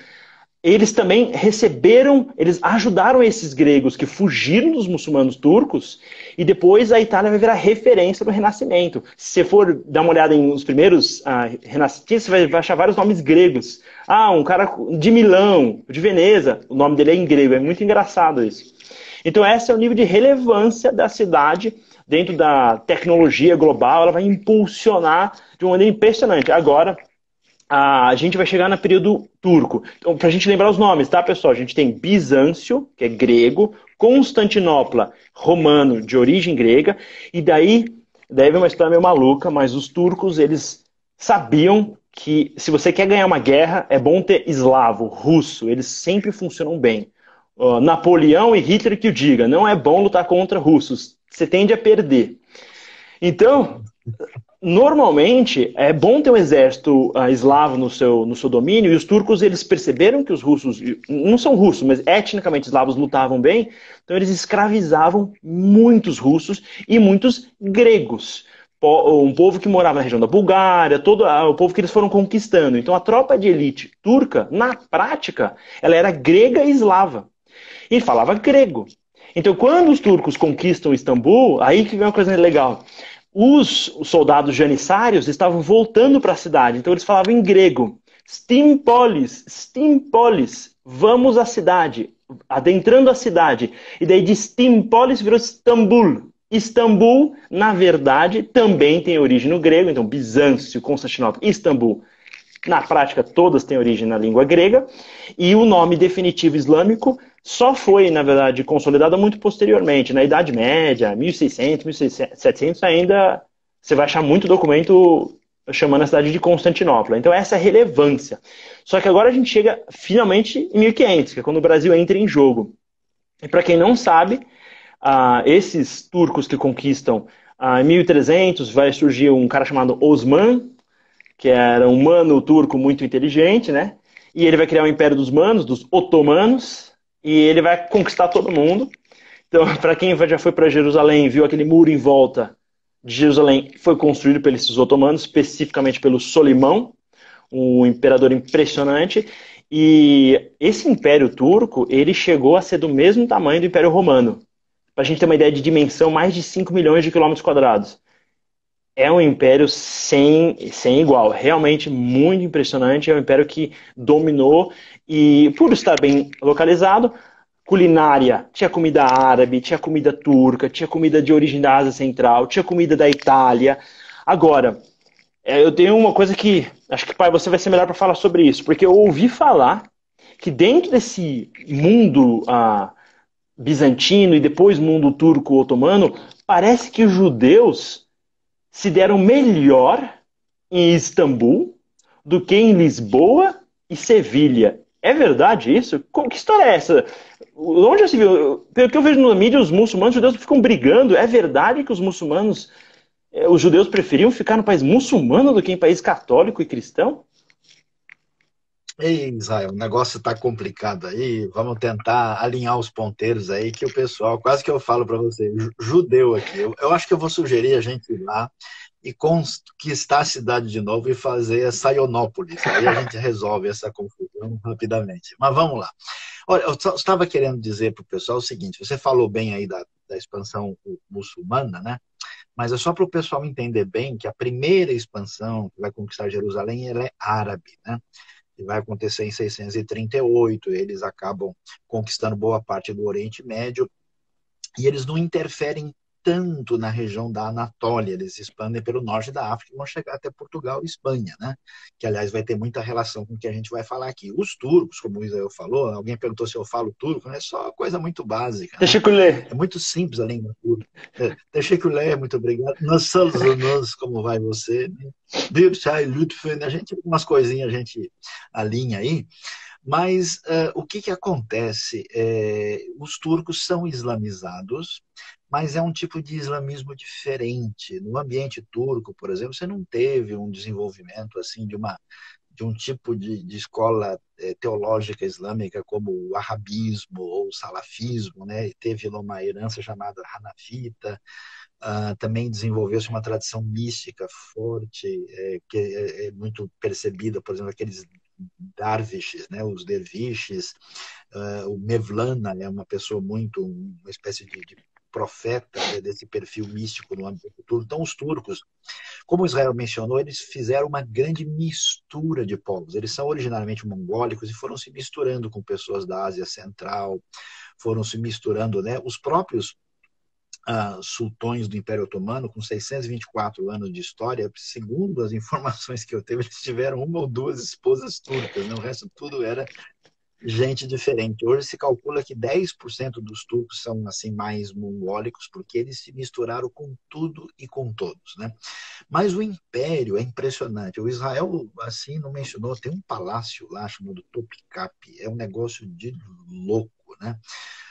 eles também receberam, eles ajudaram esses gregos que fugiram dos muçulmanos turcos, e depois a Itália vai virar referência no Renascimento. Se você for dar uma olhada nos primeiros renascentistas, você vai achar vários nomes gregos. Ah, um cara de Milão, de Veneza, o nome dele é em grego, é muito engraçado isso. Então esse é o nível de relevância da cidade dentro da tecnologia global, ela vai impulsionar de uma maneira impressionante. Agora, a gente vai chegar no período turco. Então, para a gente lembrar os nomes, tá, pessoal? A gente tem Bizâncio, que é grego, Constantinopla, romano, de origem grega, e daí vem uma história meio maluca, mas os turcos, eles sabiam que se você quer ganhar uma guerra, é bom ter eslavo, russo, eles sempre funcionam bem. Napoleão e Hitler que o diga, não é bom lutar contra russos, você tende a perder. Então, normalmente, é bom ter um exército eslavo no seu domínio, e os turcos eles perceberam que os russos, não são russos, mas etnicamente eslavos lutavam bem, então eles escravizavam muitos russos e muitos gregos. Um povo que morava na região da Bulgária, todo o povo que eles foram conquistando. Então a tropa de elite turca, na prática, ela era grega e eslava. E falava grego. Então quando os turcos conquistam Istambul, aí que vem uma coisa legal. Os soldados janissários estavam voltando para a cidade, então eles falavam em grego. Stimpolis, Stimpolis, vamos à cidade, adentrando a cidade. E daí de Stimpolis virou Istambul. Istambul, na verdade, também tem origem no grego, então Bizâncio, Constantinopla, Istambul. Na prática, todas têm origem na língua grega, e o nome definitivo islâmico só foi, na verdade, consolidado muito posteriormente, na Idade Média, 1600, 1700, ainda você vai achar muito documento chamando a cidade de Constantinopla. Então, essa é a relevância. Só que agora a gente chega finalmente em 1500, que é quando o Brasil entra em jogo. E para quem não sabe, esses turcos que conquistam em 1300, vai surgir um cara chamado Osman, que era um mano turco muito inteligente, né? E ele vai criar o Império dos Manos, dos otomanos, e ele vai conquistar todo mundo. Então, para quem já foi para Jerusalém, viu aquele muro em volta de Jerusalém, foi construído pelos otomanos, especificamente pelo Solimão, um imperador impressionante. E esse Império Turco, ele chegou a ser do mesmo tamanho do Império Romano. Para a gente ter uma ideia de dimensão, mais de 5 milhões de quilômetros quadrados. É um império sem igual, realmente muito impressionante. É um império que dominou e, por estar bem localizado, culinária, tinha comida árabe, tinha comida turca, tinha comida de origem da Ásia Central, tinha comida da Itália. Agora, eu tenho uma coisa que acho que, pai, você vai ser melhor para falar sobre isso, porque eu ouvi falar que dentro desse mundo bizantino e depois mundo turco-otomano, parece que os judeus se deram melhor em Istambul do que em Lisboa e Sevilha. É verdade isso? Que história é essa? Onde já se viu? Pelo que eu vejo na mídia, os muçulmanos e os judeus ficam brigando. É verdade que os muçulmanos, os judeus preferiam ficar no país muçulmano do que em país católico e cristão? Ei, Israel, o negócio está complicado aí. Vamos tentar alinhar os ponteiros aí, que o pessoal, quase que eu falo para você, judeu aqui. Eu acho que eu vou sugerir a gente ir lá e conquistar a cidade de novo e fazer a Sayonópolis. Aí a gente resolve essa confusão rapidamente. Mas vamos lá. Olha, eu estava querendo dizer para o pessoal o seguinte: você falou bem aí da expansão muçulmana, né? Mas é só para o pessoal entender bem que a primeira expansão que vai conquistar Jerusalém ela é árabe, né? Que vai acontecer em 638, eles acabam conquistando boa parte do Oriente Médio, e eles não interferem tanto na região da Anatólia, eles expandem pelo norte da África e vão chegar até Portugal e Espanha, né? Que, aliás, vai ter muita relação com o que a gente vai falar aqui. Os turcos, como o Israel falou, alguém perguntou se eu falo turco, é só coisa muito básica, né? Teşekkürler. É muito simples a língua turca. Teşekkürler, muito obrigado. Nasılsınız, como vai você? Bir çay lütfen, a gente, umas coisinhas a gente alinha aí. Mas o que acontece? Os turcos são islamizados, mas é um tipo de islamismo diferente. No ambiente turco, por exemplo, você não teve um desenvolvimento assim de um tipo de escola teológica islâmica como o arabismo ou o salafismo, né? E teve uma herança chamada Hanafita. Também desenvolveu-se uma tradição mística forte, que é muito percebida, por exemplo, aqueles darvishes, né? Os derviches. O Mevlana é uma pessoa muito, uma espécie de profeta desse perfil místico no âmbito do turco. Então, os turcos, como Israel mencionou, eles fizeram uma grande mistura de povos. Eles são originariamente mongólicos e foram se misturando com pessoas da Ásia Central, foram se misturando, né? Os próprios sultões do Império Otomano, com 624 anos de história, segundo as informações que eu tenho, eles tiveram uma ou duas esposas turcas, né? O resto tudo era gente diferente. Hoje se calcula que 10% dos turcos são assim mais mongólicos, porque eles se misturaram com tudo e com todos, né? Mas o império é impressionante. O Israel, assim, não mencionou, tem um palácio lá chamado Topkapi, é um negócio de louco, né?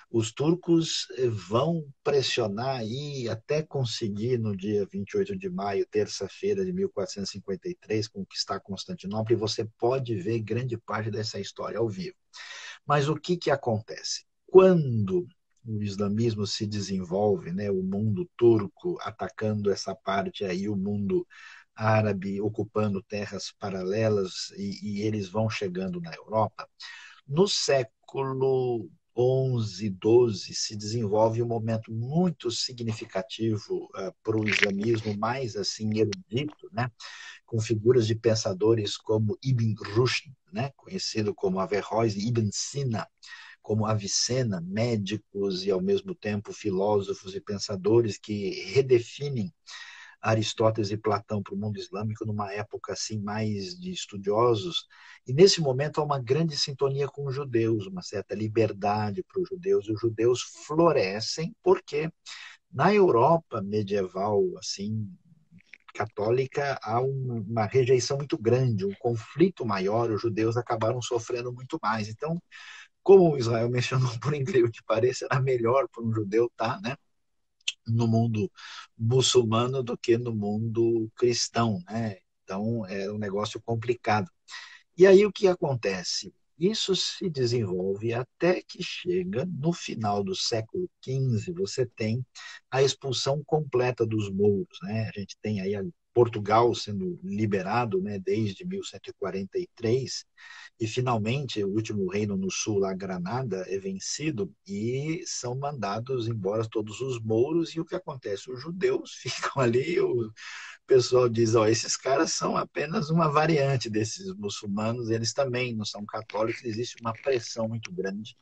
Os turcos vão pressionar aí até conseguir, no dia 28 de maio, terça-feira de 1453, conquistar Constantinopla, e você pode ver grande parte dessa história ao vivo. Mas o que acontece? Quando o islamismo se desenvolve, né, o mundo turco atacando essa parte aí, o mundo árabe ocupando terras paralelas e eles vão chegando na Europa, no século 11, 12, se desenvolve um momento muito significativo para o islamismo mais assim erudito, né? Com figuras de pensadores como Ibn Rushd, né? Conhecido como Averroes, e Ibn Sina, como Avicena, médicos e ao mesmo tempo filósofos e pensadores que redefinem Aristóteles e Platão para o mundo islâmico numa época assim mais de estudiosos. E nesse momento há uma grande sintonia com os judeus, uma certa liberdade para os judeus. E os judeus florescem porque na Europa medieval, assim, católica, há uma rejeição muito grande, um conflito maior, os judeus acabaram sofrendo muito mais. Então, como o Israel mencionou, por incrível que pareça, era melhor para um judeu estar, né, no mundo muçulmano do que no mundo cristão, né? Então, é um negócio complicado. E aí o que acontece? Isso se desenvolve até que chega no final do século XV, você tem a expulsão completa dos mouros, né? A gente tem aí Portugal sendo liberado, né, desde 1143, e finalmente o último reino no sul, a Granada, é vencido e são mandados embora todos os mouros. E o que acontece? Os judeus ficam ali, o pessoal diz, ó, esses caras são apenas uma variante desses muçulmanos, eles também não são católicos, existe uma pressão muito grande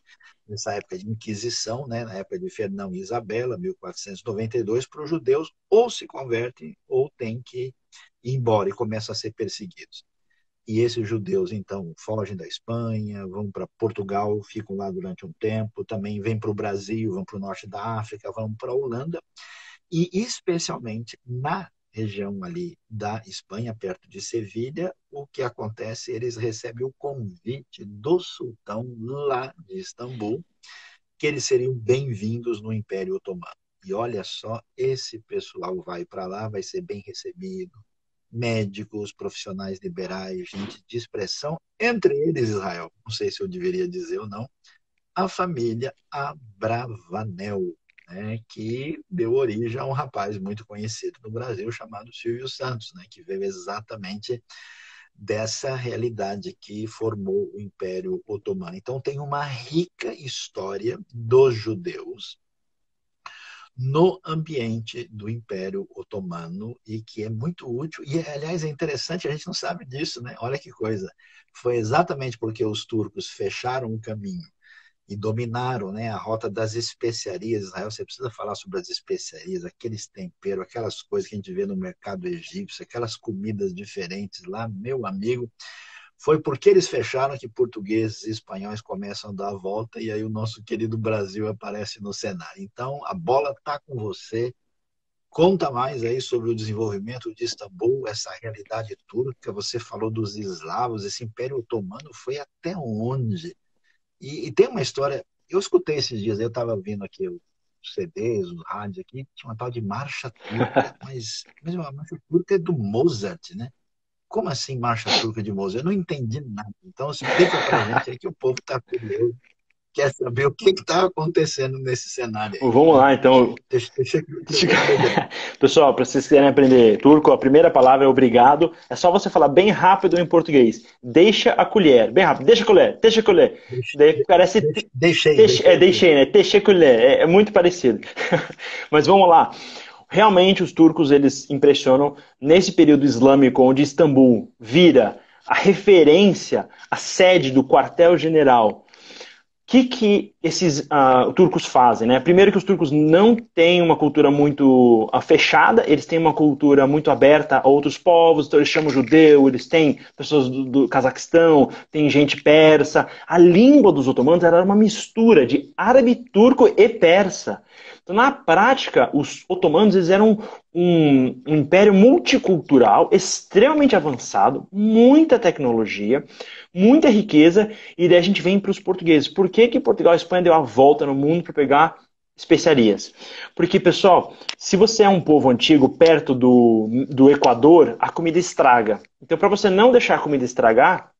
nessa época de Inquisição, né, na época de Fernão e Isabela, 1492, para os judeus ou se convertem ou têm que ir embora e começam a ser perseguidos. E esses judeus, então, fogem da Espanha, vão para Portugal, ficam lá durante um tempo, também vêm para o Brasil, vão para o norte da África, vão para a Holanda, e especialmente na região ali da Espanha, perto de Sevilha, o que acontece? Eles recebem o convite do sultão lá de Istambul, que eles seriam bem-vindos no Império Otomano. E olha só, esse pessoal vai para lá, vai ser bem recebido, médicos, profissionais liberais, gente de expressão, entre eles Israel, não sei se eu deveria dizer ou não, a família Abravanel, né, que deu origem a um rapaz muito conhecido no Brasil chamado Silvio Santos, né, que veio exatamente dessa realidade que formou o Império Otomano. Então tem uma rica história dos judeus no ambiente do Império Otomano e que é muito útil. E, aliás, é interessante, a gente não sabe disso, né? Olha que coisa. Foi exatamente porque os turcos fecharam o caminho e dominaram, né, a rota das especiarias. Israel, você precisa falar sobre as especiarias, aqueles temperos, aquelas coisas que a gente vê no mercado egípcio, aquelas comidas diferentes lá, meu amigo. Foi porque eles fecharam que portugueses e espanhóis começam a dar a volta e aí o nosso querido Brasil aparece no cenário. Então, a bola está com você. Conta mais aí sobre o desenvolvimento de Istambul, essa realidade turca. Você falou dos eslavos, esse Império Otomano foi até onde? E tem uma história, eu escutei esses dias, eu estava ouvindo aqui os CDs, os rádios aqui, tinha uma tal de marcha turca, mas a marcha turca é do Mozart, né? como assim marcha turca de Mozart? Eu não entendi nada. Então, explica para a gente aí que o povo está curioso, quer saber o que está acontecendo nesse cenário aí. Vamos lá, então. Deixa eu aprender. Pessoal, para vocês quiserem aprender turco, a primeira palavra é obrigado. É só você falar bem rápido em português. Deixa a colher. Bem rápido. Deixa a colher. Deixa a colher. Daí parece... Deixei, né? Deixa a colher. É muito parecido. Mas vamos lá. Realmente os turcos, eles impressionam nesse período islâmico onde Istambul vira a referência, a sede do quartel-general. O que esses turcos fazem, né? Primeiro que os turcos não têm uma cultura muito fechada, eles têm uma cultura muito aberta a outros povos, então eles chamam judeu, eles têm pessoas do Cazaquistão, tem gente persa. A língua dos otomanos era uma mistura de árabe, turco e persa. Então, na prática, os otomanos eles eram um império multicultural, extremamente avançado, muita tecnologia, muita riqueza, e daí a gente vem para os portugueses. Por que Portugal e Espanha deu a volta no mundo para pegar especiarias? Porque, pessoal, se você é um povo antigo perto do Equador, a comida estraga. Então, para você não deixar a comida estragar,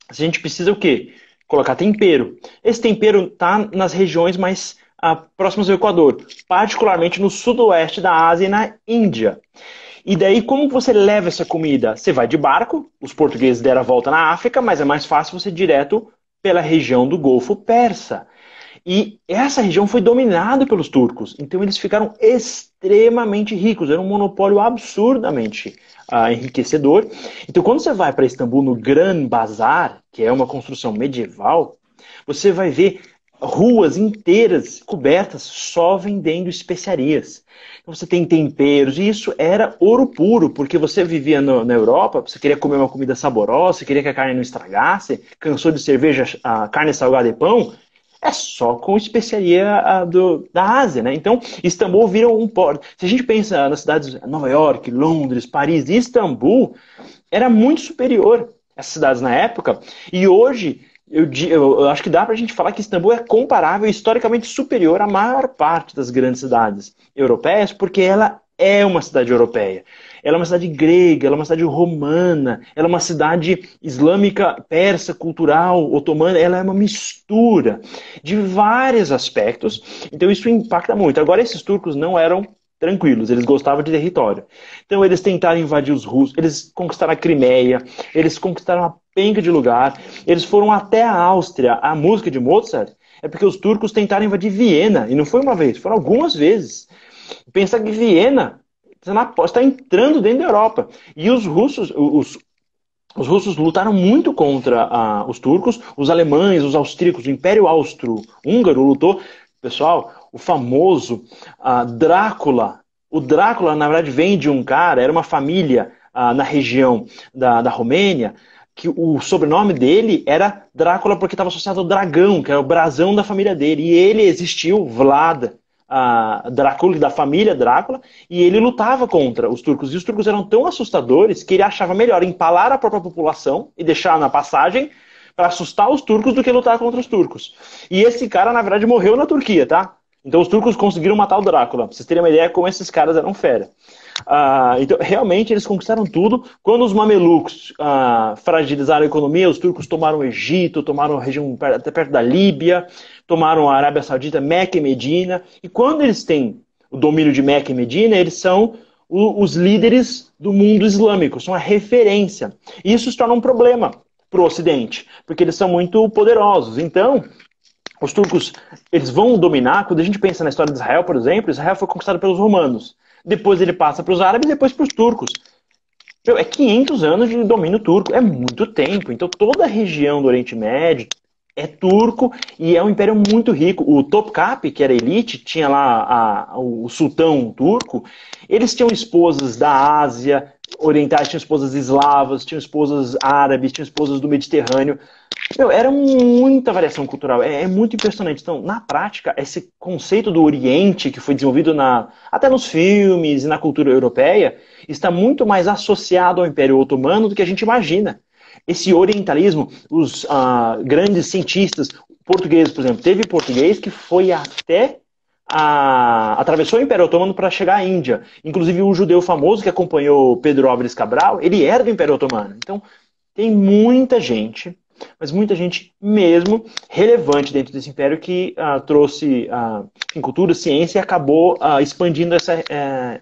a gente precisa o quê? Colocar tempero. Esse tempero está nas regiões mais próximas ao Equador, particularmente no sudoeste da Ásia e na Índia. E daí, como você leva essa comida? Você vai de barco, os portugueses deram a volta na África, mas é mais fácil você ir direto pela região do Golfo Persa. E essa região foi dominada pelos turcos, então eles ficaram extremamente ricos, era um monopólio absurdamente enriquecedor. Então, quando você vai para Istambul, no Gran Bazar, que é uma construção medieval, você vai ver ruas inteiras cobertas só vendendo especiarias. Então você tem temperos, e isso era ouro puro, porque você vivia na Europa, você queria comer uma comida saborosa, você queria que a carne não estragasse, cansou de cerveja, carne salgada e pão, é só com especiaria da Ásia, né? Então, Istambul vira um porto. Se a gente pensa nas cidades de Nova York, Londres, Paris, Istambul era muito superior essas cidades na época, e hoje eu acho que dá pra gente falar que Istambul é comparável, historicamente superior à maior parte das grandes cidades europeias, porque ela é uma cidade europeia. Ela é uma cidade grega, ela é uma cidade romana, ela é uma cidade islâmica, persa, cultural, otomana, ela é uma mistura de vários aspectos, então isso impacta muito. Agora, esses turcos não eram tranquilos, eles gostavam de território. Então eles tentaram invadir os russos, eles conquistaram a Crimeia, eles conquistaram a penca de lugar, eles foram até a Áustria. A música de Mozart é porque os turcos tentaram invadir Viena, e não foi uma vez, foram algumas vezes. Pensa que Viena está entrando dentro da Europa. E os russos lutaram muito contra os turcos, os alemães, os austríacos, o Império Austro-Húngaro lutou. Pessoal, o famoso Drácula. O Drácula, na verdade, vem de um cara, era uma família na região da Romênia, que o sobrenome dele era Drácula porque estava associado ao dragão, que era o brasão da família dele. E ele existiu, Vlad Drácula, da família Drácula, e ele lutava contra os turcos. E os turcos eram tão assustadores que ele achava melhor empalar a própria população e deixar na passagem para assustar os turcos do que lutar contra os turcos. E esse cara, na verdade, morreu na Turquia, tá? Então os turcos conseguiram matar o Drácula. Pra vocês terem uma ideia como esses caras eram fera. Então, realmente, eles conquistaram tudo. Quando os mamelucos fragilizaram a economia, os turcos tomaram o Egito, tomaram a região até perto da Líbia, tomaram a Arábia Saudita, Meca e Medina. E quando eles têm o domínio de Meca e Medina, eles são os líderes do mundo islâmico, são a referência. E isso se torna um problema para o Ocidente, porque eles são muito poderosos. Então, os turcos, eles vão dominar. Quando a gente pensa na história de Israel, por exemplo, Israel foi conquistado pelos romanos. Depois ele passa para os árabes e depois para os turcos. É 500 anos de domínio turco, é muito tempo. Então toda a região do Oriente Médio é turco e é um império muito rico. O Topkapı, que era elite, tinha lá o sultão turco, eles tinham esposas da Ásia orientais, tinham esposas eslavas, tinham esposas árabes, tinham esposas do Mediterrâneo. Era muita variação cultural, é muito impressionante. Então, na prática, esse conceito do Oriente, que foi desenvolvido até nos filmes e na cultura europeia, está muito mais associado ao Império Otomano do que a gente imagina. Esse orientalismo, os grandes cientistas portugueses, por exemplo, teve português que foi até atravessou o Império Otomano para chegar à Índia. Inclusive, um judeu famoso que acompanhou Pedro Álvares Cabral, ele era do Império Otomano. Então, tem muita gente, mas muita gente mesmo relevante dentro desse império que trouxe cultura, ciência e acabou expandindo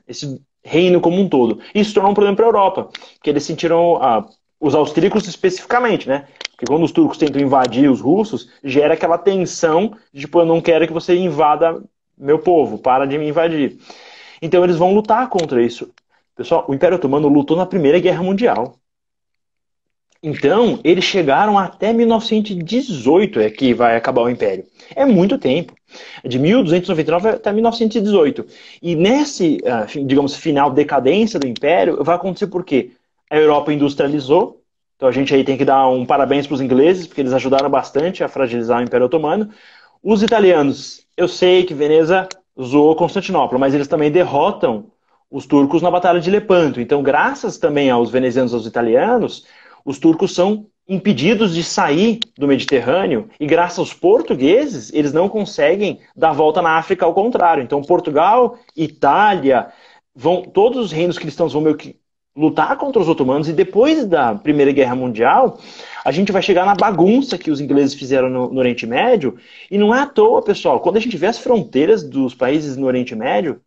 esse reino como um todo. Isso tornou um problema para a Europa, que eles sentiram, os austríacos especificamente, né? Porque quando os turcos tentam invadir os russos, gera aquela tensão de, tipo, eu não quero que você invada meu povo, para de me invadir. Então eles vão lutar contra isso. Pessoal, o Império Otomano lutou na Primeira Guerra Mundial. Então, eles chegaram até 1918, é que vai acabar o Império. É muito tempo. De 1299 até 1918. E nesse, digamos, final decadência do Império, vai acontecer por quê? A Europa industrializou. Então a gente aí tem que dar um parabéns para os ingleses, porque eles ajudaram bastante a fragilizar o Império Otomano. Os italianos, eu sei que Veneza zoou Constantinopla, mas eles também derrotam os turcos na Batalha de Lepanto. Então, graças também aos venezianos e aos italianos, os turcos são impedidos de sair do Mediterrâneo e graças aos portugueses, eles não conseguem dar volta na África ao contrário. Então, Portugal, Itália, todos os reinos cristãos vão meio que lutar contra os otomanos e depois da Primeira Guerra Mundial, a gente vai chegar na bagunça que os ingleses fizeram no Oriente Médio e não é à toa, pessoal, quando a gente vê as fronteiras dos países no Oriente Médio,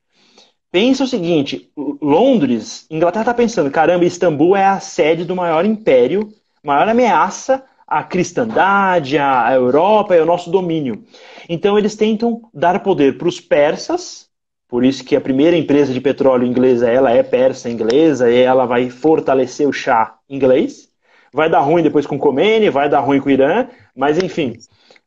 pensa o seguinte, Londres, Inglaterra está pensando, caramba, Istambul é a sede do maior império, maior ameaça à cristandade, à Europa e ao nosso domínio. Então eles tentam dar poder para os persas, por isso que a primeira empresa de petróleo inglesa, ela é persa inglesa, e ela vai fortalecer o Shah inglês. Vai dar ruim depois com o Khomeini, vai dar ruim com o Irã, mas enfim,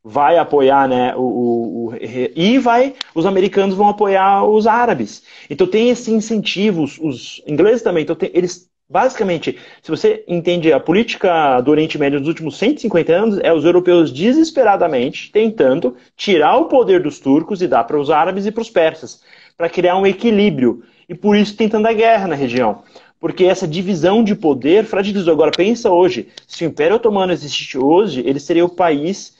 vai apoiar, né, os americanos vão apoiar os árabes. Então tem esse incentivo, os ingleses também, então eles basicamente, se você entende a política do Oriente Médio dos últimos 150 anos, é os europeus desesperadamente tentando tirar o poder dos turcos e dar para os árabes e para os persas, para criar um equilíbrio. E por isso tentando a guerra na região. Porque essa divisão de poder fragilizou. Agora pensa hoje, se o Império Otomano existisse hoje, ele seria o país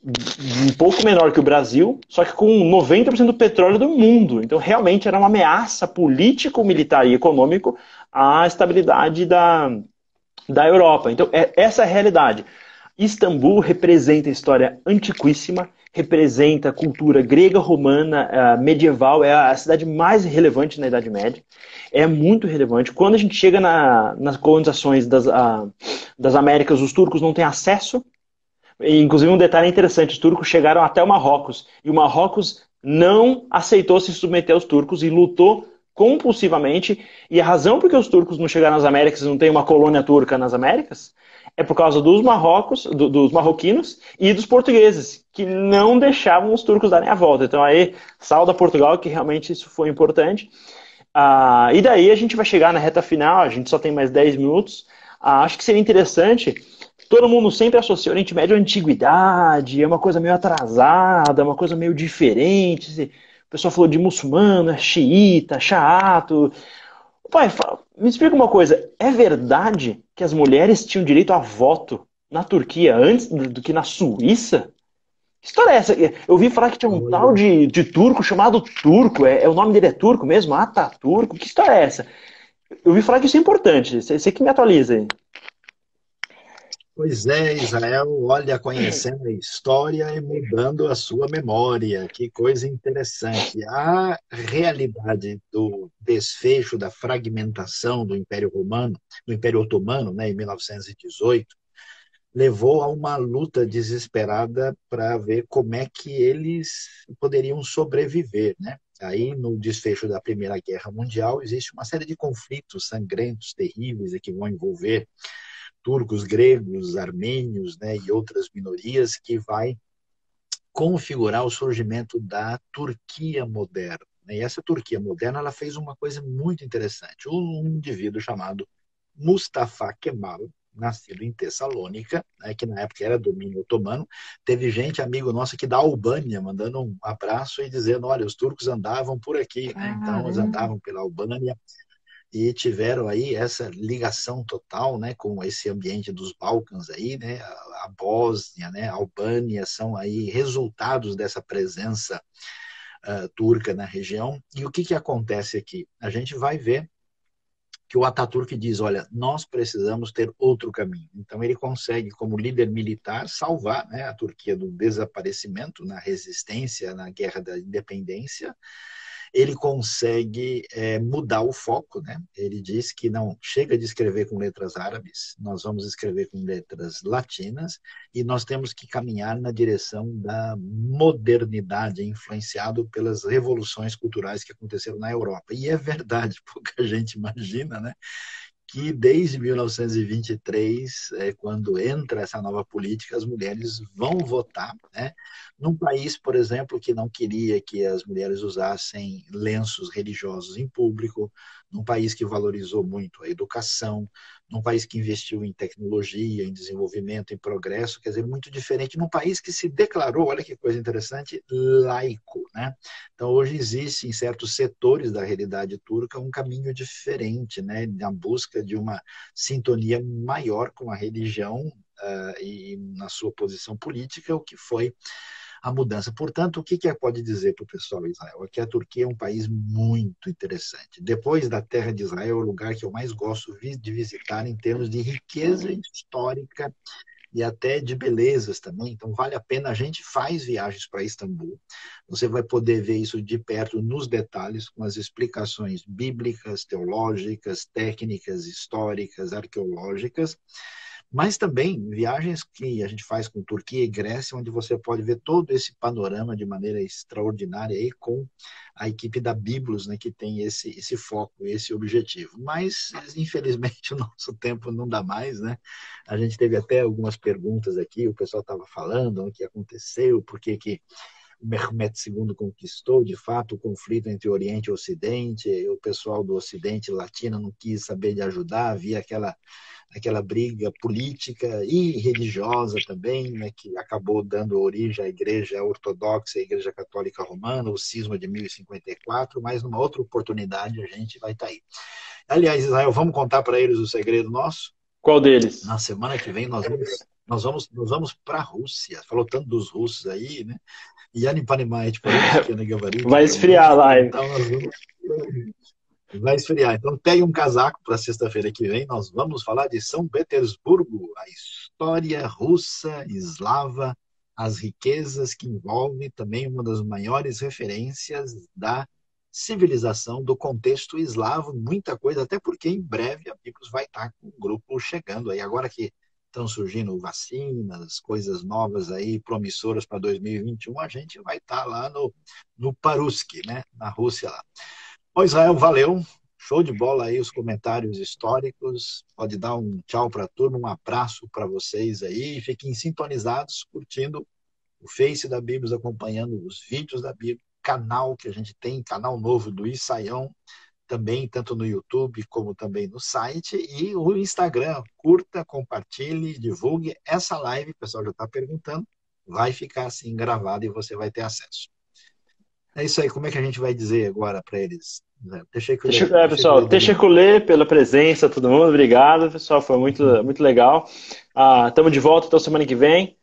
um pouco menor que o Brasil, só que com 90% do petróleo do mundo. Então, realmente era uma ameaça político, militar e econômico à estabilidade da Europa. Então, essa é a realidade. Istambul representa a história antiquíssima, representa a cultura grega, romana, medieval, é a cidade mais relevante na Idade Média. É muito relevante. Quando a gente chega nas colonizações das Américas, os turcos não têm acesso. Inclusive, um detalhe interessante: os turcos chegaram até o Marrocos, e o Marrocos não aceitou se submeter aos turcos e lutou compulsivamente. E a razão por que os turcos não chegaram nas Américas e não tem uma colônia turca nas Américas é por causa dos dos marroquinos e dos portugueses, que não deixavam os turcos darem a volta. Então aí, salve a Portugal, que realmente isso foi importante. E daí a gente vai chegar na reta final, a gente só tem mais 10 minutos. Acho que seria interessante. Todo mundo sempre associa o Oriente Médio à antiguidade, é uma coisa meio atrasada, uma coisa meio diferente. O pessoal falou de muçulmano, é xiita, xaato. Pai, me explica uma coisa, é verdade que as mulheres tinham direito a voto na Turquia antes do que na Suíça? Que história é essa? Eu ouvi falar que tinha um tal Olha, de turco chamado Turco, o nome dele é turco mesmo? Ataturco? Que história é essa? Eu ouvi falar que isso é importante, você que me atualiza aí. pois é, Israel, olha, conhecendo a história e mudando a sua memória. Que coisa interessante. A realidade do desfecho da fragmentação do Império Romano, do Império Otomano, né, em 1918, levou a uma luta desesperada para ver como é que eles poderiam sobreviver, né? Aí, no desfecho da Primeira Guerra Mundial, existe uma série de conflitos sangrentos, terríveis, que vão envolver turcos, gregos, armênios, né, e outras minorias, que vai configurar o surgimento da Turquia moderna. E essa Turquia moderna, ela fez uma coisa muito interessante. Um indivíduo chamado Mustafa Kemal, nascido em Tessalônica, né, que na época era domínio otomano, teve gente, amigo nosso aqui da Albânia, mandando um abraço e dizendo, olha, os turcos andavam por aqui, né? Então eles Caramba. andavam pela Albânia, e tiveram aí essa ligação total, né, com esse ambiente dos Balcãs aí, né, a Bósnia, né, a Albânia são aí resultados dessa presença turca na região. E o que acontece aqui? A gente vai ver que o Ataturk diz, olha, nós precisamos ter outro caminho. Então ele consegue, como líder militar, salvar, né, a Turquia do desaparecimento na resistência, na guerra da independência. Ele consegue mudar o foco, né? Ele diz que não chega de escrever com letras árabes, nós vamos escrever com letras latinas e nós temos que caminhar na direção da modernidade, influenciado pelas revoluções culturais que aconteceram na Europa. E é verdade, pouca gente imagina, né? Que desde 1923, quando entra essa nova política, as mulheres vão votar, né? Num país, por exemplo, que não queria que as mulheres usassem lenços religiosos em público, num país que valorizou muito a educação, num país que investiu em tecnologia, em desenvolvimento, em progresso, quer dizer, muito diferente, num país que se declarou, olha que coisa interessante, laico, né? Então, hoje existe em certos setores da realidade turca um caminho diferente, né, na busca de uma sintonia maior com a religião e na sua posição política, o que foi a mudança. Portanto, o que pode dizer para o pessoal de Israel? É que a Turquia é um país muito interessante. Depois da terra de Israel, é o lugar que eu mais gosto de visitar em termos de riqueza histórica e até de belezas também. Então, vale a pena. A gente faz viagens para Istambul. Você vai poder ver isso de perto, nos detalhes, com as explicações bíblicas, teológicas, técnicas, históricas, arqueológicas. Mas também viagens que a gente faz com Turquia e Grécia, onde você pode ver todo esse panorama de maneira extraordinária aí com a equipe da Biblos, né, que tem esse foco, esse objetivo. Mas, infelizmente, o nosso tempo não dá mais, né? A gente teve até algumas perguntas aqui, o pessoal estava falando o que aconteceu, por que o Mehmet II conquistou, de fato, o conflito entre Oriente e Ocidente, o pessoal do Ocidente latino não quis saber de ajudar, havia aquela briga política e religiosa também, né, que acabou dando origem à Igreja Ortodoxa e à Igreja Católica Romana, o cisma de 1054, mas numa outra oportunidade a gente vai estar aí. Aliás, Israel, vamos contar para eles o segredo nosso? Qual deles? Na semana que vem nós vamos para a Rússia. Falou tanto dos russos aí, né? Я не понимаю, по-русски не говорите Vai ко esfriar a мне, live. então nós vamos... Vai esfriar. Então pegue um casaco para sexta-feira que vem. Nós vamos falar de São Petersburgo, a história russa, eslava, as riquezas que envolve também uma das maiores referências da civilização do contexto eslavo, muita coisa, até porque em breve a Biblos vai estar com o grupo chegando aí. Agora que estão surgindo vacinas, coisas novas aí, promissoras para 2021, a gente vai estar lá no Paruski, né? Na Rússia lá. Ô Israel, valeu. Show de bola aí os comentários históricos. Pode dar um tchau para a turma, um abraço para vocês aí. Fiquem sintonizados, curtindo o Face da Bíblia, acompanhando os vídeos da Bíblia, canal que a gente tem, canal novo do Isaião, também tanto no YouTube como também no site, e o Instagram. Curta, compartilhe, divulgue essa live. O pessoal já está perguntando. Vai ficar assim gravado e você vai ter acesso. É isso aí. Como é que a gente vai dizer agora para eles? Pessoal, Teşekkürler pela presença, todo mundo. Obrigado, pessoal. Foi muito, muito legal. Estamos de volta então semana que vem.